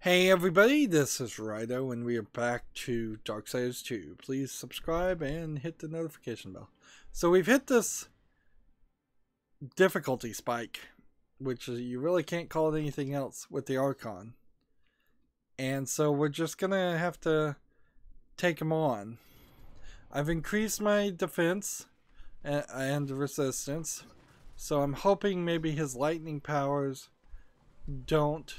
Hey everybody, this is Rydo and we are back to Darksiders 2. Please subscribe and hit the notification bell. So we've hit this difficulty spike, which you really can't call it anything else with the Archon. And so we're just gonna have to take him on. I've increased my defense and resistance, so I'm hoping maybe his lightning powers don't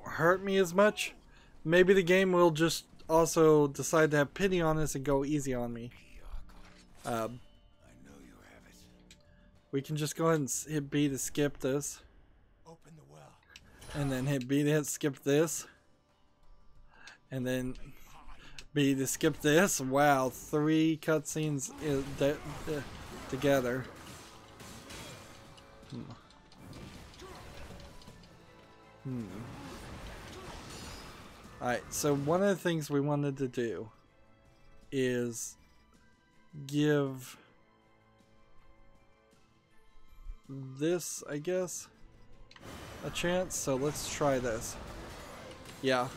hurt me as much. Maybe the game will just also decide to have pity on us and go easy on me. We can just go ahead and hit B to skip this. Open the well. And then hit B to hit skip this. And then B to skip this. Wow, 3 cutscenes together. Alright, so one of the things we wanted to do is give this, I guess, a chance. So let's try this. Yeah.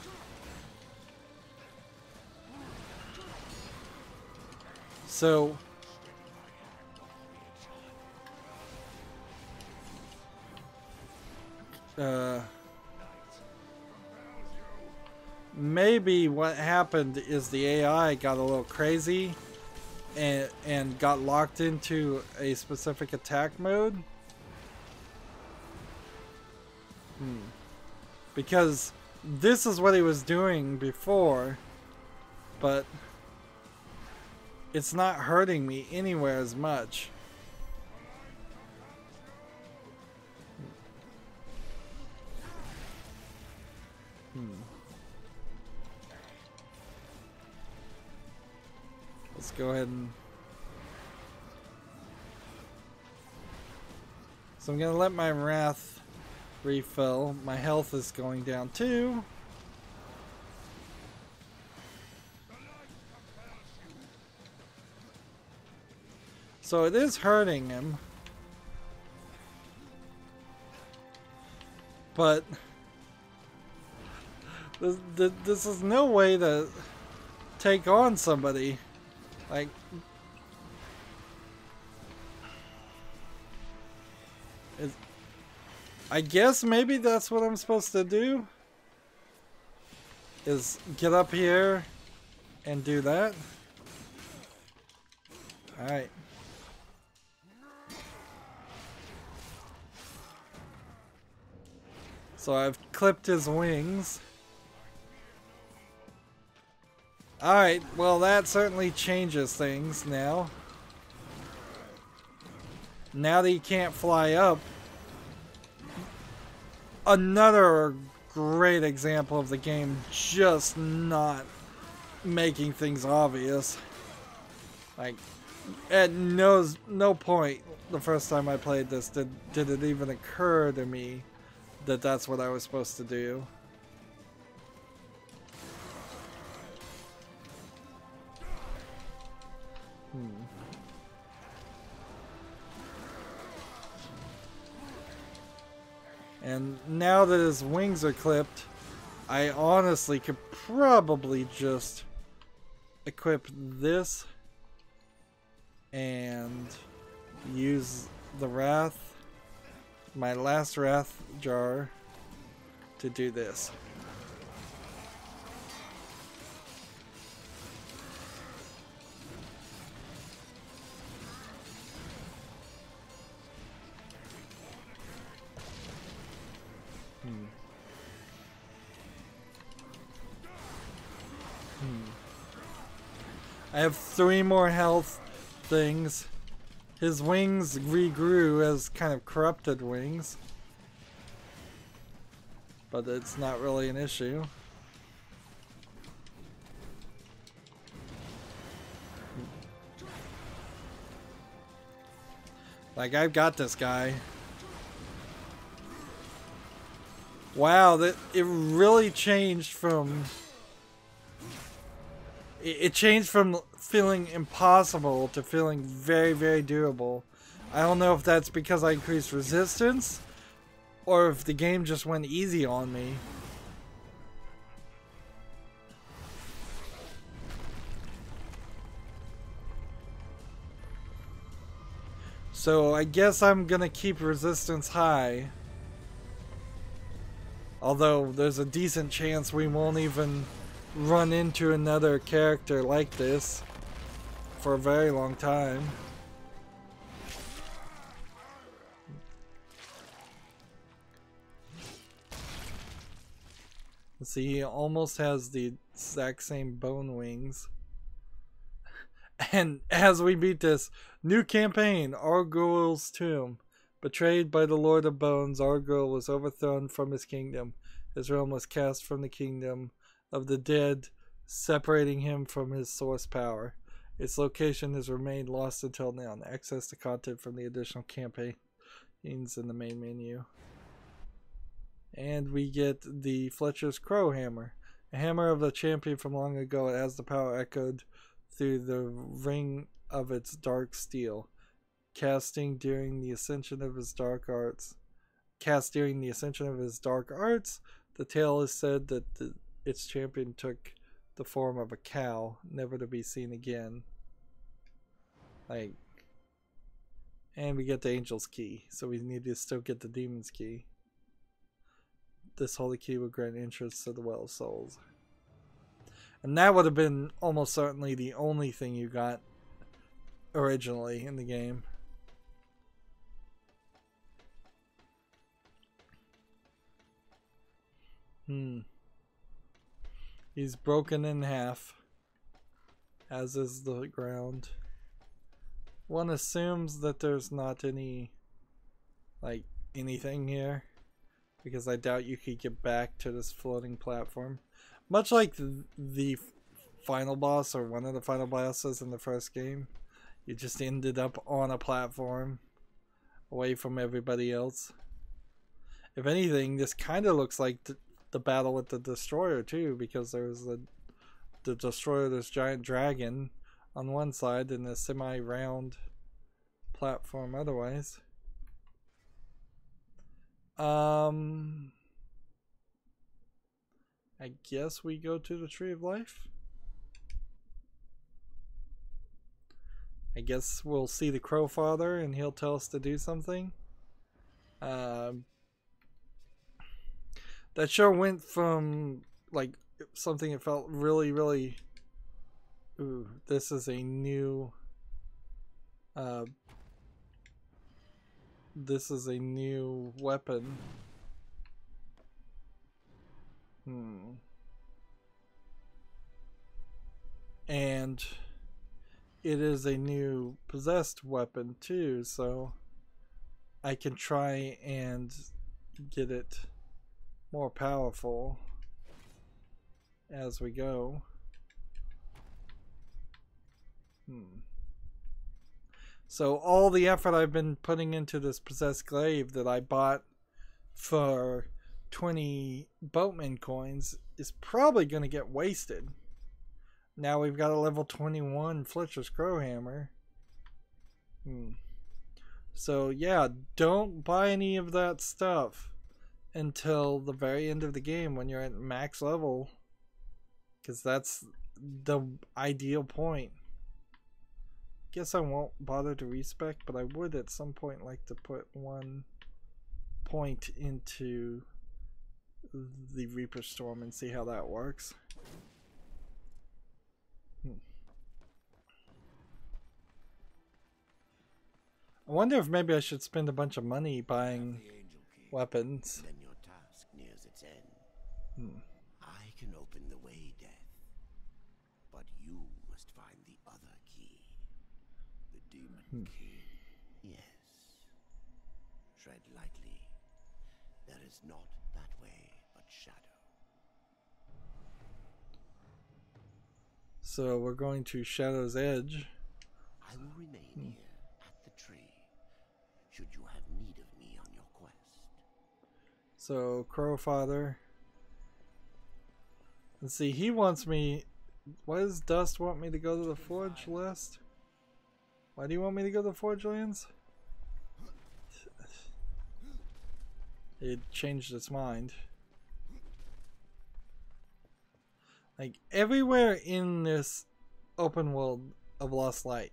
So maybe what happened is the AI got a little crazy and got locked into a specific attack mode. Because this is what he was doing before, but it's not hurting me anywhere as much. Let's go ahead and... So I'm gonna let my wrath refill. My health is going down too. So it is hurting him. But this is no way to take on somebody. Like, I guess maybe that's what I'm supposed to do, is get up here and do that. Alright. So I've clipped his wings. Alright, well that certainly changes things now. Now that he can't fly up. Another great example of the game just not making things obvious. Like, at no point the first time I played this did it even occur to me that that's what I was supposed to do. And now that his wings are clipped, I honestly could probably just equip this and use the wrath, my last wrath jar, to do this. I have 3 more health things. His wings regrew as kind of corrupted wings, but it's not really an issue. Like, I've got this guy. Wow, it really changed from... It changed from feeling impossible to feeling very, very doable. I don't know if that's because I increased resistance or if the game just went easy on me. So I guess I'm gonna keep resistance high. Although there's a decent chance we won't even run into another character like this for a very long time. Let's see, he almost has the exact same bone wings. And as we beat this, new campaign, Arguel's Tomb. Betrayed by the Lord of Bones, Arguel was overthrown from his kingdom. His realm was cast from the kingdom of the dead, separating him from his source power. Its location has remained lost until now. Access to content from the additional campaigns in the main menu. And we get the Fletcher's Crow Hammer. A hammer of the champion from long ago. It has the power echoed through the ring of its dark steel. Casting during the ascension of his dark arts. The tale is said that its champion took the form of a cow, never to be seen again. And we get the Angel's Key, so we need to still get the Demon's Key. This holy key will grant entrance to the Well of Souls. And that would have been almost certainly the only thing you got originally in the game. He's broken in half, as is the ground. One assumes that there's not anything here, because I doubt you could get back to this floating platform. Much like the final boss, or one of the final bosses in the first game, you just ended up on a platform away from everybody else. If anything, this kind of looks like the battle with the Destroyer too, because there's the Destroyer, this giant dragon on one side, and a semi-round platform otherwise. I guess we go to the Tree of Life. I guess we'll see the Crow Father and he'll tell us to do something. That sure went from like something that felt really, really... Ooh, this is a new... this is a new weapon. And it is a new possessed weapon too, so I can try and get it more powerful as we go. So all the effort I've been putting into this possessed glaive that I bought for 20 boatman coins is probably going to get wasted. Now we've got a level 21 Fletcher's Crowhammer. So yeah, don't buy any of that stuff until the very end of the game when you're at max level, because that's the ideal point. Guess I won't bother to respec, but I would at some point like to put 1 point into the Reaper Storm and see how that works. I wonder if maybe I should spend a bunch of money buying weapons. Then your task nears its end. I can open the way, Death, but you must find the other key. The demon key. Yes. Tread lightly. There is not that way but shadow. So we're going to Shadow's Edge. I will remain here at the tree, should you have need of me on your quest. So Crowfather. Let's see, he wants me... Why does Dust want me to go to the Forge list? Why do you want me to go to the Forge lands? it changed its mind. Like, everywhere in this open world of Lost Light,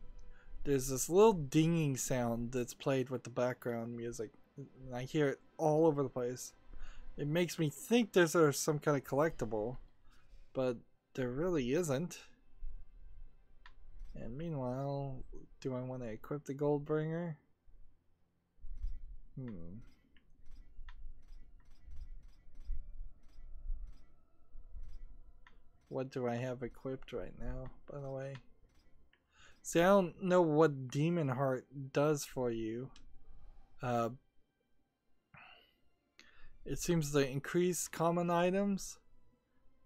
there's this little dinging sound that's played with the background music. And I hear it all over the place. It makes me think there's some kind of collectible, but there really isn't. And meanwhile, do I want to equip the Goldbringer? What do I have equipped right now, by the way? See, I don't know what Demon Heart does for you. It seems to increase common items,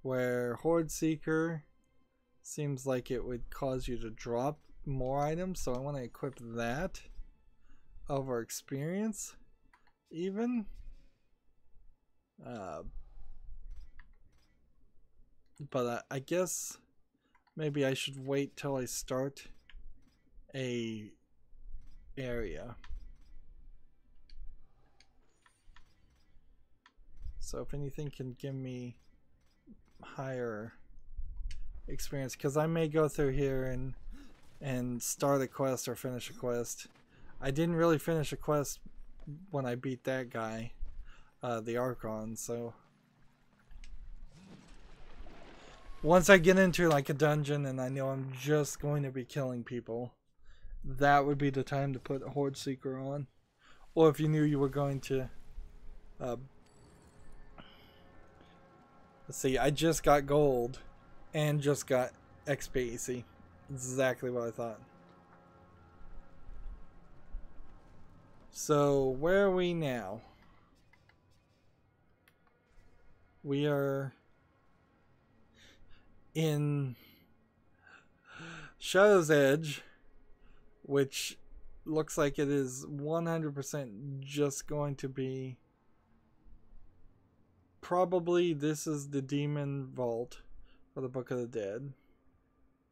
where Horde Seeker seems like it would cause you to drop more items, so I want to equip that over experience, even. But I guess maybe I should wait till I start a area. So if anything can give me higher experience, because I may go through here and start a quest or finish a quest. I didn't really finish a quest when I beat that guy, the Archon, so once I get into like a dungeon and I know I'm just going to be killing people, that would be the time to put a Horde Seeker on. Or if you knew you were going to let's see, I just got gold and just got XP. See, exactly what I thought. So where are we now? We are in Shadow's Edge, which looks like it is 100% just going to be, probably this is the demon vault for the Book of the Dead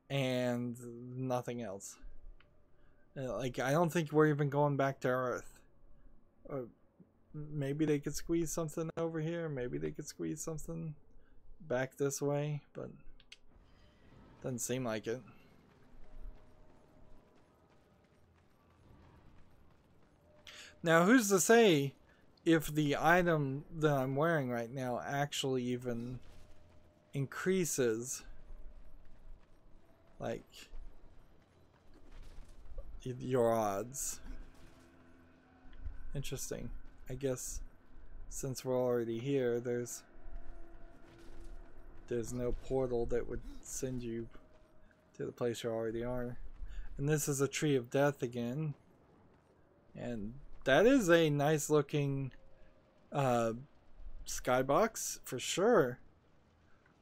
and nothing else. Like, I don't think we're even going back to Earth. Maybe they could squeeze something over here, maybe they could squeeze something back this way, but doesn't seem like it. Now, who's to say if the item that I'm wearing right now actually even increases, like, your odds? Interesting. I guess since we're already here, there's no portal that would send you to the place you already are. And this is a Tree of Death again. And that is a nice looking skybox for sure.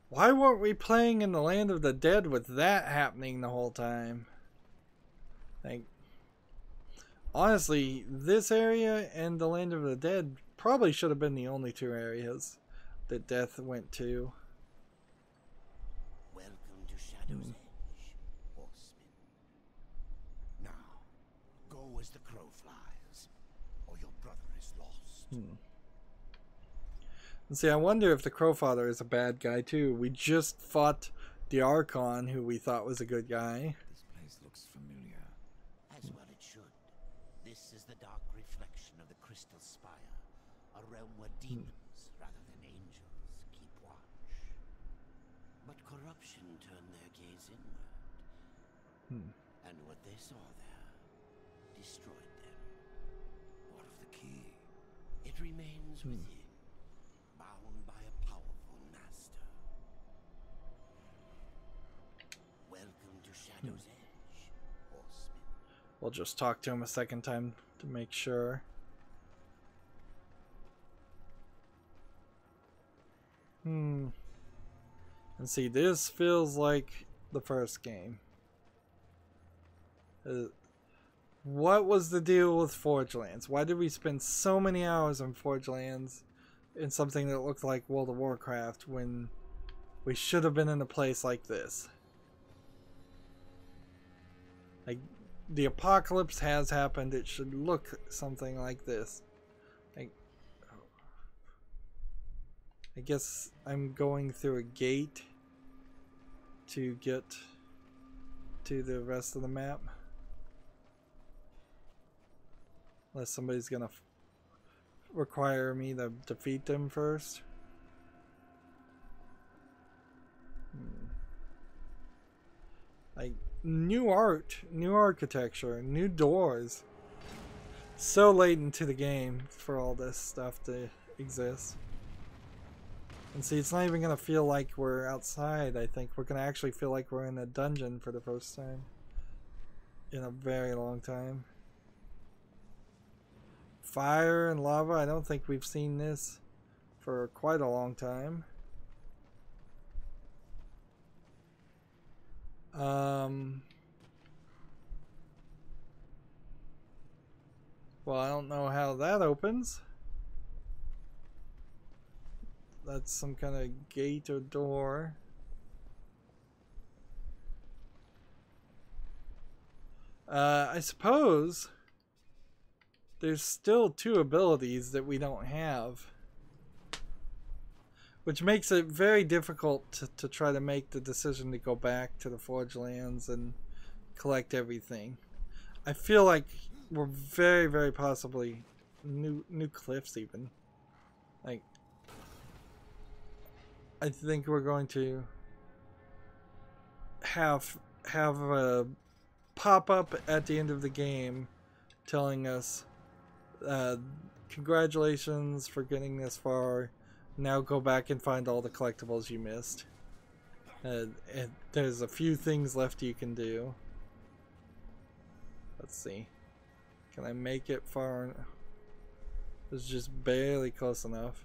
Why weren't we playing in the Land of the Dead with that happening the whole time? Like, honestly, this area and the Land of the Dead probably should have been the only two areas that Death went to. Welcome to Shadow's Edge, Horseman. Now, go as the crow flies, or your brother is lost. And see, I wonder if the Crowfather is a bad guy too. We just fought the Archon, who we thought was a good guy. This place looks familiar. As well it should. This is the dark reflection of the Crystal Spire, a realm where demons, rather than angels, keep watch. But corruption turned their gaze inward. And what they saw there destroyed them. What of the key? It remains within, bound by a powerful master. Welcome to Shadow's Edge, Horseman. We'll just talk to him a second time to make sure. And see, this feels like the first game. What was the deal with Forgelands? Why did we spend so many hours on Forgelands in something that looked like World of Warcraft when we should have been in a place like this? Like, the apocalypse has happened. It should look something like this. Like, I guess I'm going through a gate to get to the rest of the map. Unless somebody's gonna require me to defeat them first. Like, new art, new architecture, new doors. So late into the game for all this stuff to exist. And see, it's not even gonna feel like we're outside. I think we're gonna actually feel like we're in a dungeon for the first time in a very long time. Fire and lava, I don't think we've seen this for quite a long time. Well, I don't know how that opens. That's some kind of gate or door. I suppose there's still two abilities that we don't have, which makes it very difficult to try to make the decision to go back to the Forge Lands and collect everything. I feel like we're very, very possibly new cliffs even. Like, I think we're going to have a pop-up at the end of the game telling us congratulations for getting this far. Now go back and find all the collectibles you missed. And there's a few things left you can do. Let's see. Can I make it far? It's just barely close enough.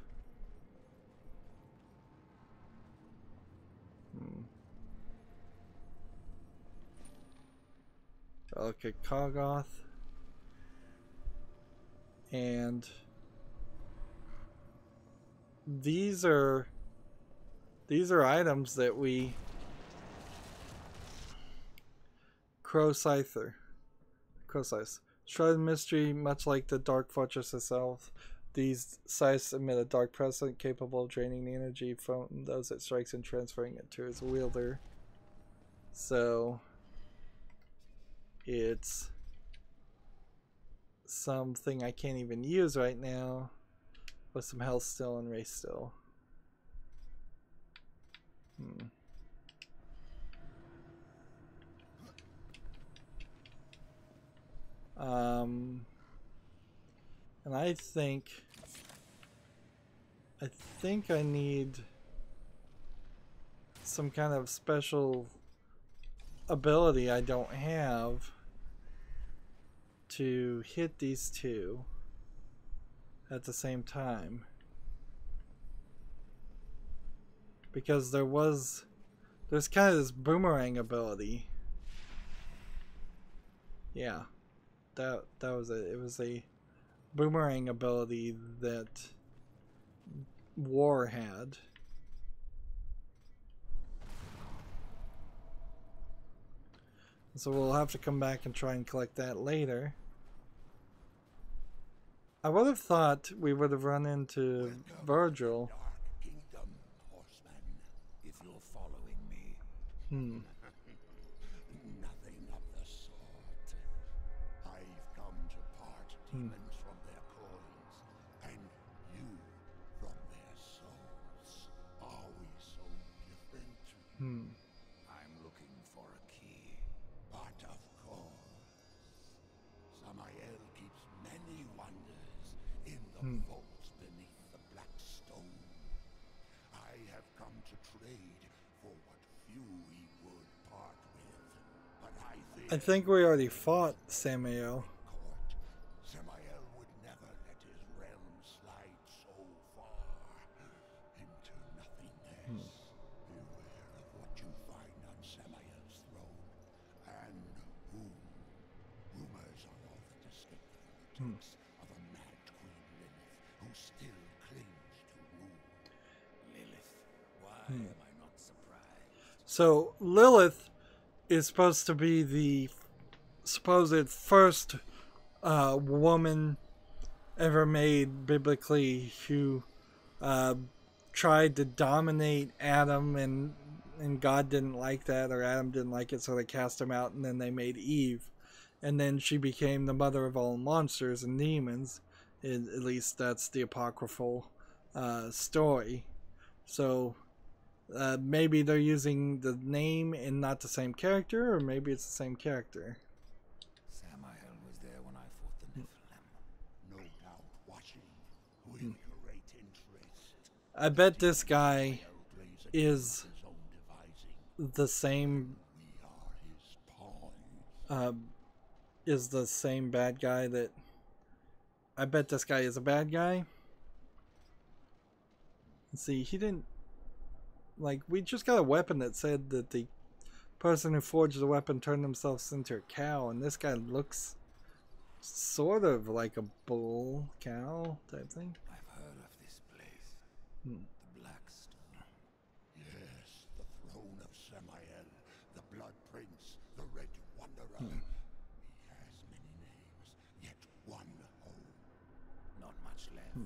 Okay, Kogoth. And these are items that we Crow Scyther. Shroud of Mystery, much like the Dark Fortress itself, these scythes emit a dark presence capable of draining the energy from those it strikes and transferring it to its wielder. So it's something I can't even use right now with some health still and race still. And I think I need some kind of special ability I don't have to hit these two at the same time, because there's kind of this boomerang ability. Yeah, that was it. It was a boomerang ability that War had. So we'll have to come back and try and collect that later. I would have thought we would have run into Virgil. Dark Kingdom, Horseman, if you're following me. Nothing of the sort. I've come to part demons from their coils, and you from their souls. Are we so different? I'm looking for a key. But of course, Samael keeps many wonders in the vaults beneath the black stone. I have come to trade for what few he would part with, but I think we already fought Samael. court, Samael would never let his realm slide so far into nothingness. Beware of what you find on Samael's throne, and whom rumors are all that escape the attacks of a mad Queen Lilith, who still clings to rule. Lilith, why am I not surprised? So Lilith is supposed to be the supposed first woman ever made biblically who tried to dominate Adam, and God didn't like that, or Adam didn't like it, so they cast him out, and then they made Eve, and then she became the mother of all monsters and demons. At least that's the apocryphal story. So maybe they're using the name and not the same character, or maybe it's the same character. Samael was there when I fought the Nephilim. No doubt watching with great interest. I bet this guy is the same. Is the same bad guy that. I bet this guy is a bad guy. Let's see, he didn't. Like, we just got a weapon that said that the person who forged the weapon turned themselves into a cow, and this guy looks sort of like a bull cow type thing. I've heard of this place. The Blackstone. Yes, the throne of Samael, the Blood Prince, the Red Wanderer. He has many names, yet one home. Not much left.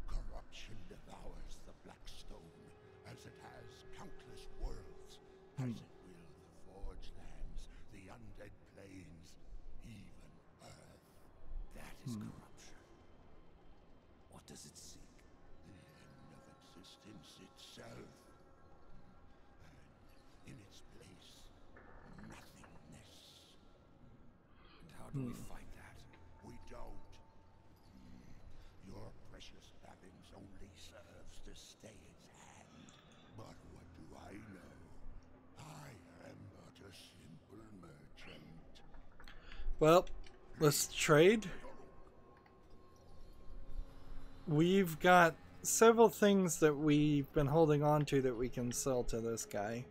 Corruption devours the Blackstone, as it has countless worlds, as it will the Forge Lands, the Undead Plains, even Earth. That is corruption. What does it seek? The end of existence itself. And in its place, nothingness. And how do we fight that? We don't. Your precious Babbins only serves to stay its hand. But what do I know? I am but a simple merchant. Well, let's trade. We've got several things that we've been holding on to that we can sell to this guy.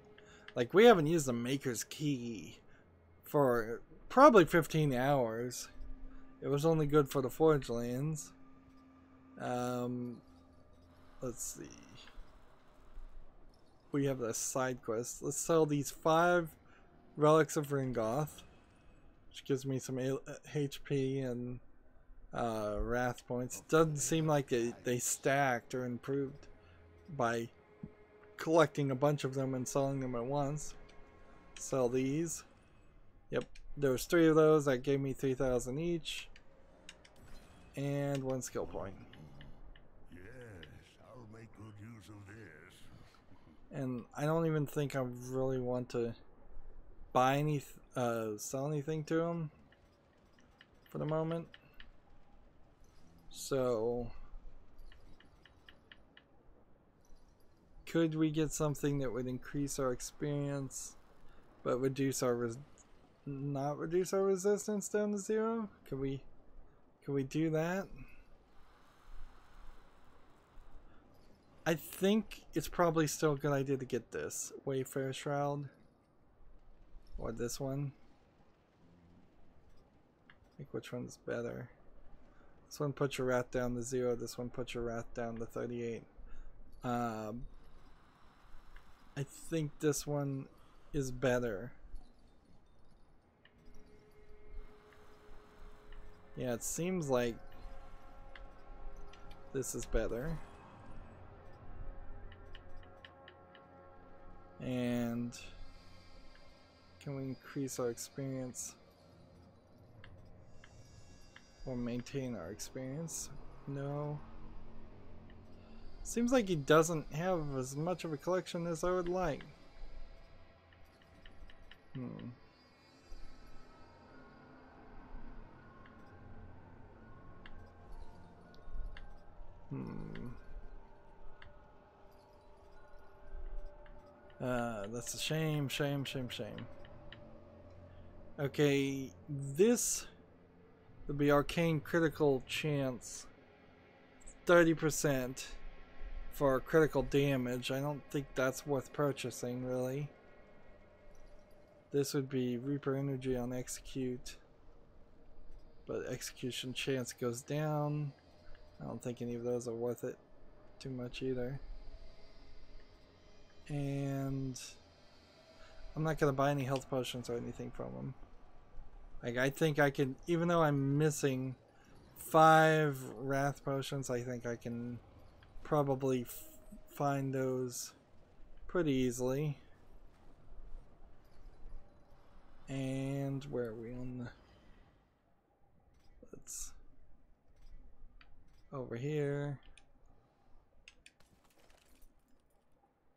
Like, we haven't used the Maker's Key for probably 15 hours. It was only good for the Forge Lands. Let's see. We have the side quest. Let's sell these 5 Relics of Ringoth, which gives me some HP and Wrath points. Doesn't seem like they stacked or improved by collecting a bunch of them and selling them at once. Sell these. Yep, there was 3 of those. That gave me 3,000 each. And 1 skill point. Yes, I'll make good use of this. And I don't even think I really want to buy any, sell anything to him for the moment. So, could we get something that would increase our experience, but reduce our not reduce our resistance down to 0? Could we do that? I think it's probably still a good idea to get this Wayfarer Shroud, or this one. I think which one's better. This one puts your wrath down to 0. This one puts your wrath down to 38. I think this one is better. Yeah, it seems like this is better. And can we increase our experience or maintain our experience? No. Seems like he doesn't have as much of a collection as I would like. That's a shame. Okay, this would be arcane critical chance 30% for critical damage. I don't think that's worth purchasing, really. This would be Reaper Energy on execute, but execution chance goes down. I don't think any of those are worth it too much either. And I'm not gonna buy any health potions or anything from them. Like, I think I can, even though I'm missing 5 wrath potions, I think I can probably find those pretty easily. And where are we on the... Let's... Over here.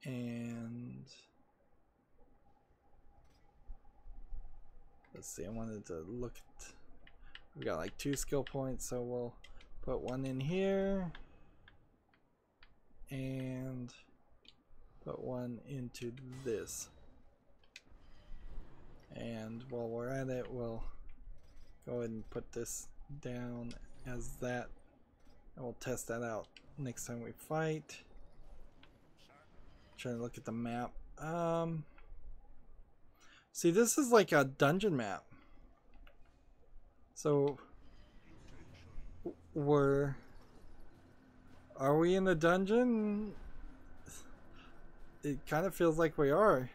And... Let's see, I wanted to look at... We got like 2 skill points, so we'll put one in here. And put one into this. And while we're at it, we'll go ahead and put this down as that. And we'll test that out next time we fight. Trying to look at the map. See, this is like a dungeon map. So, are we in a dungeon? It kind of feels like we are.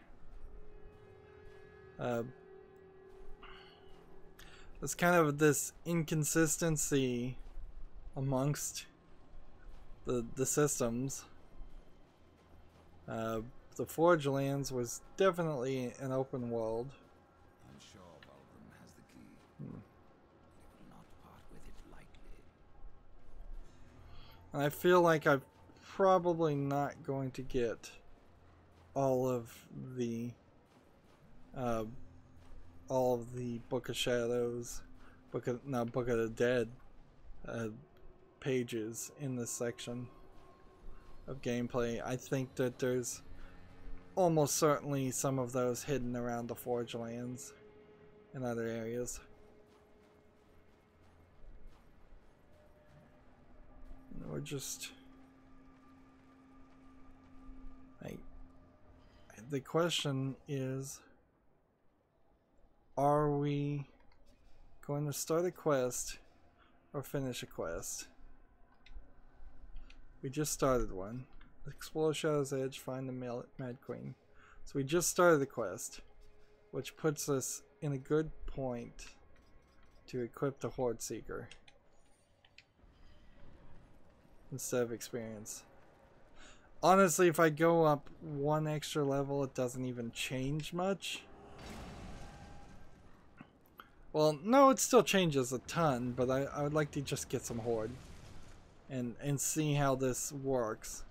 There's kind of this inconsistency amongst the systems. The Forge Lands was definitely an open world. I'm sure Valgrim has the key. He will not part with it lightly. And I feel like I'm probably not going to get all of the Book of Shadows, Book of the Dead pages in this section of gameplay. I think that there's almost certainly some of those hidden around the Forge Lands and other areas. We're just the question is, are we going to start a quest or finish a quest? We just started one. Explore Shadow's Edge, find the Mad Queen. So we just started the quest, which puts us in a good point to equip the Horde Seeker instead of experience. Honestly, if I go up 1 extra level, it doesn't even change much. Well, no, it still changes a ton, but I would like to just get some Horde and see how this works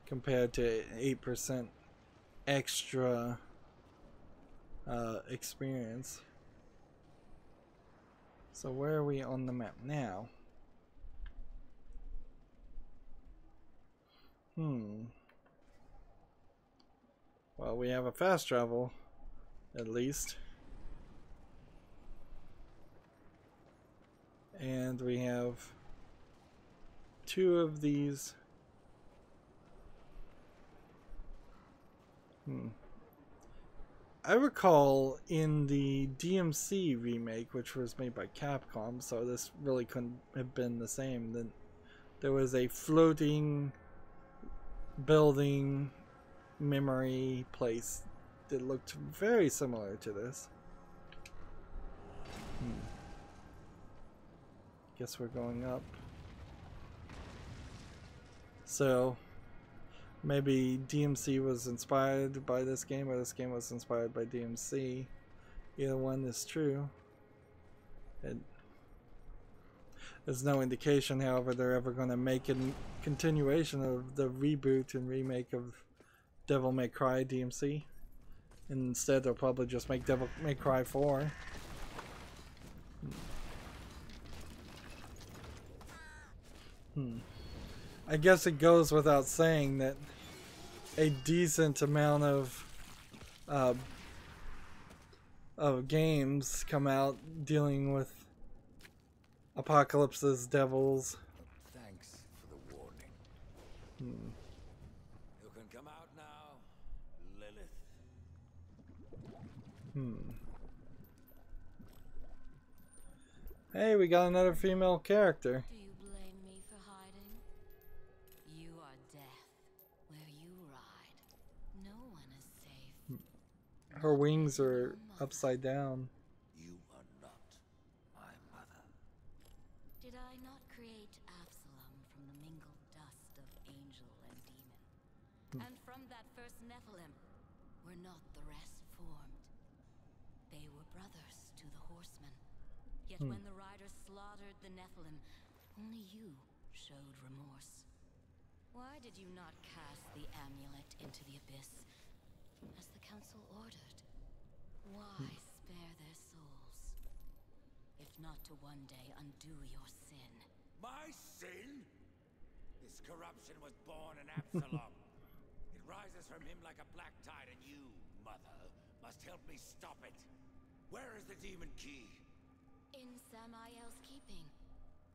compared to 8% extra experience. So where are we on the map now? Well, we have a fast travel, at least. And we have 2 of these. I recall in the DMC remake, which was made by Capcom, so this really couldn't have been the same, then there was a floating building memory place that looked very similar to this. Guess we're going up. So maybe DMC was inspired by this game, or this game was inspired by DMC. Either one is true. There's no indication, however, they're ever going to make a continuation of the reboot and remake of Devil May Cry DMC. Instead, they'll probably just make Devil May Cry 4. I guess it goes without saying that a decent amount of games come out dealing with apocalypses, devils. Thanks for the warning. You can come out now, Lilith. Hey, we got another female character. Do you blame me for hiding? You are death. Where you ride, no one is safe. Her wings are upside down. You are not my mother. Did I not create Absalom from the mingled dust of angel From that first Nephilim, were not the rest formed. They were brothers to the Horsemen. Yet when the Rydo slaughtered the Nephilim, only you showed remorse. Why did you not cast the amulet into the abyss, as the council ordered? Why spare their souls, if not to one day undo your sin? My sin? This corruption was born in Absalom. It rises from him like a black tide, and you, Mother, must help me stop it. Where is the demon key? In Samael's keeping.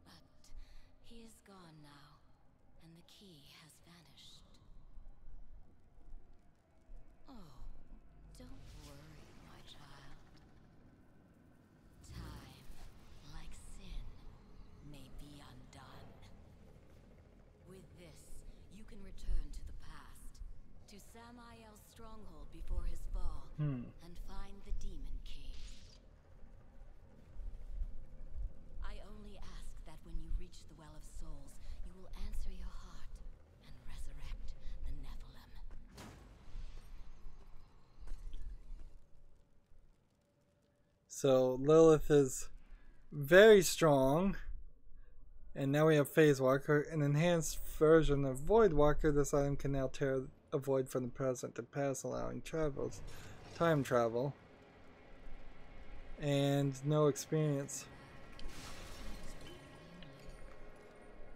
But he is gone now, and the key has vanished. Oh, don't worry, my child. Time, like sin, may be undone. With this, you can return to the past, to Samael's stronghold before his fall, and find the demon key. I only ask that when you reach the Well of Souls, you will answer your heart and resurrect the Nephilim. So Lilith is very strong. And now we have Phase Walker, an enhanced version of Void Walker. This item can now tear a void from the present to past, allowing time travel. And no experience.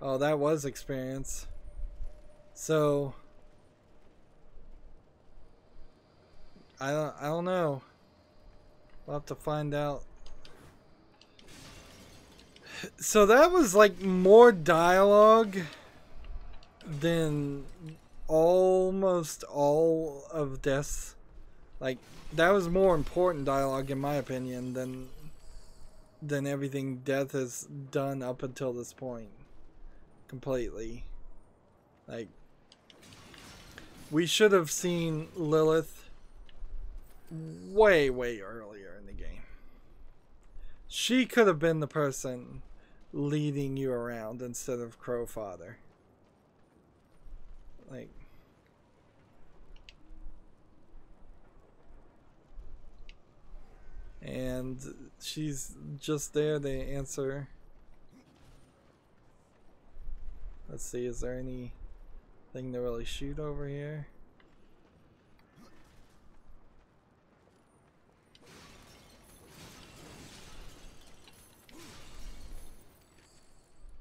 Oh, that was experience. So I don't know. We'll have to find out. So that was like more dialogue than almost all of Death's. Like, that was more important dialogue in my opinion than everything Death has done up until this point. Completely. Like, we should have seen Lilith way earlier in the game. She could have been the person leading you around instead of Crowfather. Like, and she's just there to answer. Let's see, is there anything to really shoot over here?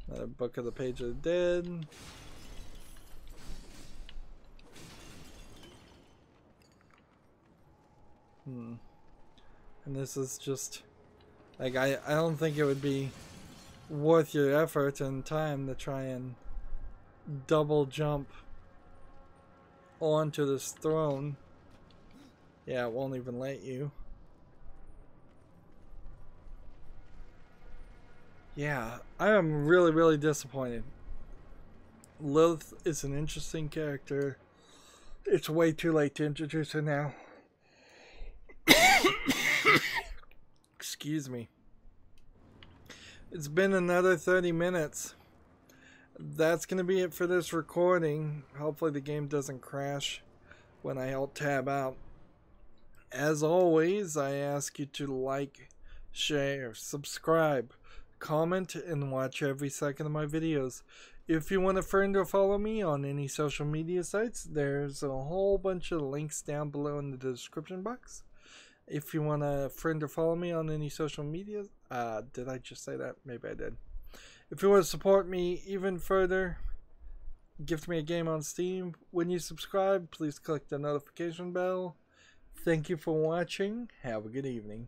Another Book of the Page of the Dead. And this is just like, I don't think it would be worth your effort and time to try and double jump onto this throne. Yeah, it won't even let you. Yeah, I am really disappointed. Lilith is an interesting character. It's way too late to introduce her now. Excuse me. It's been another 30 minutes. That's going to be it for this recording. Hopefully the game doesn't crash when I alt tab out. As always, I ask you to like, share, subscribe, comment, and watch every second of my videos. If you want a friend or follow me on any social media sites, there's a whole bunch of links down below in the description box. If you want a friend or follow me on any social media, did I just say that? Maybe I did. If you want to support me even further, gift me a game on Steam. When you subscribe, please click the notification bell. Thank you for watching. Have a good evening.